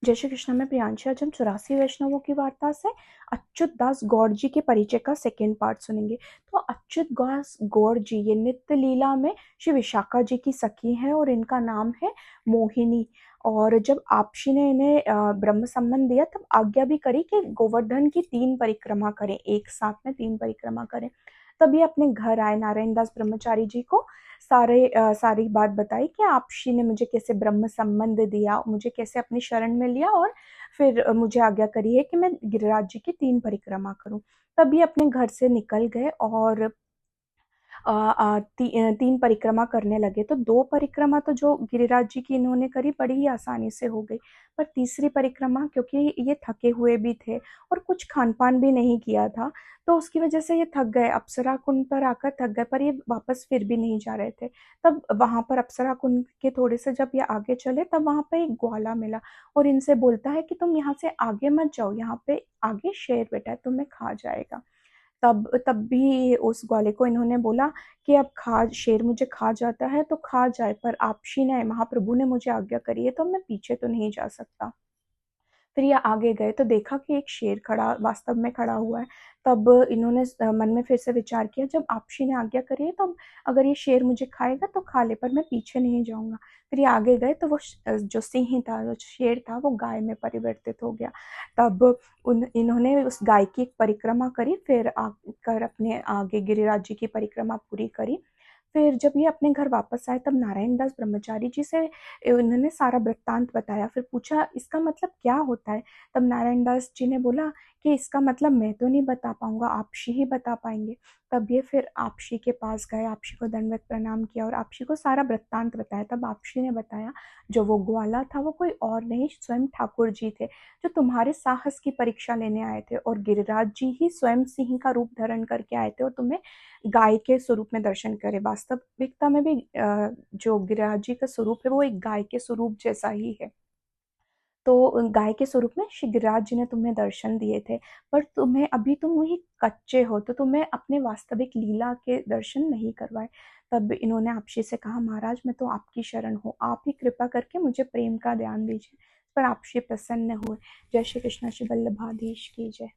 जय श्री कृष्ण में प्रियांशी। आज हम 84 वैष्णवों की वार्ता से अच्युत दास गौड़ जी के परिचय का सेकेंड पार्ट सुनेंगे। तो अच्युत दास गौड़ जी ये नित्य लीला में श्री विशाखा जी की सखी हैं और इनका नाम है मोहिनी। और जब आपशी ने इन्हें ब्रह्म संबंध दिया तब आज्ञा भी करी कि गोवर्धन की 3 परिक्रमा करें, एक साथ में 3 परिक्रमा करें। तब ये अपने घर आए, नारायण दास ब्रह्मचारी जी को सारी बात बताई कि आपशी ने मुझे कैसे ब्रह्म संबंध दिया, मुझे कैसे अपनी शरण में लिया और फिर मुझे आज्ञा करी है कि मैं गिरिराज जी की 3 परिक्रमा करूं। तब ये अपने घर से निकल गए और 3 परिक्रमा करने लगे। तो 2 परिक्रमा तो जो गिरिराज जी की इन्होंने करी बड़ी ही आसानी से हो गई, पर तीसरी परिक्रमा क्योंकि ये थके हुए भी थे और कुछ खान-पान भी नहीं किया था, तो उसकी वजह से ये थक गए। अप्सरा कुंड पर आकर थक गए, पर ये वापस फिर भी नहीं जा रहे थे। तब वहाँ पर अप्सरा कुंड के थोड़े से जब ये आगे चले तब वहाँ पे एक ग्वाला मिला और इनसे बोलता है कि तुम यहाँ से आगे मत जाओ, यहाँ पे आगे शेर बैठा है, तुम्हें खा जाएगा। तब भी उस ग्वाले को इन्होंने बोला कि अब शेर मुझे खा जाता है तो खा जाए, पर आपशी ने, महाप्रभु ने मुझे आज्ञा करी है तो मैं पीछे तो नहीं जा सकता। फिर ये आगे गए तो देखा कि एक शेर खड़ा, वास्तव में खड़ा हुआ है। तब इन्होंने मन में फिर से विचार किया, जब आपशी ने आज्ञा करी है तो अगर ये शेर मुझे खाएगा तो खा ले, पर मैं पीछे नहीं जाऊंगा। फिर ये आगे गए तो वो जो सिंह था, जो शेर था, वो गाय में परिवर्तित हो गया। तब इन्होंने उस गाय की एक परिक्रमा करी, फिर आकर अपने आगे गिरिराज जी की परिक्रमा पूरी करी। फिर जब ये अपने घर वापस आए तब नारायण दास ब्रह्मचारी जी से उन्होंने सारा वृत्तांत बताया। फिर पूछा इसका मतलब क्या होता है। तब नारायण दास जी ने बोला कि इसका मतलब मैं तो नहीं बता पाऊंगा, आपशी ही बता पाएंगे। तब ये फिर आपशी के पास गए, आपशी को दंडवत प्रणाम किया और आपशी को सारा वृत्तांत बताया। तब आपशी ने बताया जो वो ग्वाला था वो कोई और नहीं, स्वयं ठाकुर जी थे, जो तुम्हारे साहस की परीक्षा लेने आए थे, और गिरिराज जी ही स्वयं सिंह का रूप धारण करके आए थे और तुम्हें गाय के स्वरूप में दर्शन करे। वास्तविकता में भी जो गिरिराज जी का स्वरूप है वो एक गाय के स्वरूप जैसा ही है। तो गाय के स्वरूप में श्री गिरिराज जी ने तुम्हें दर्शन दिए थे, पर तुम्हें अभी तुम वही कच्चे हो तो तुम्हें अपने वास्तविक लीला के दर्शन नहीं करवाए। तब इन्होंने आपशी से कहा, महाराज मैं तो आपकी शरण हूँ, आप ही कृपा करके मुझे प्रेम का ध्यान दीजिए। पर आपशी प्रसन्न हुए। जय श्री कृष्ण। श्री वल्लभाधीश की जय।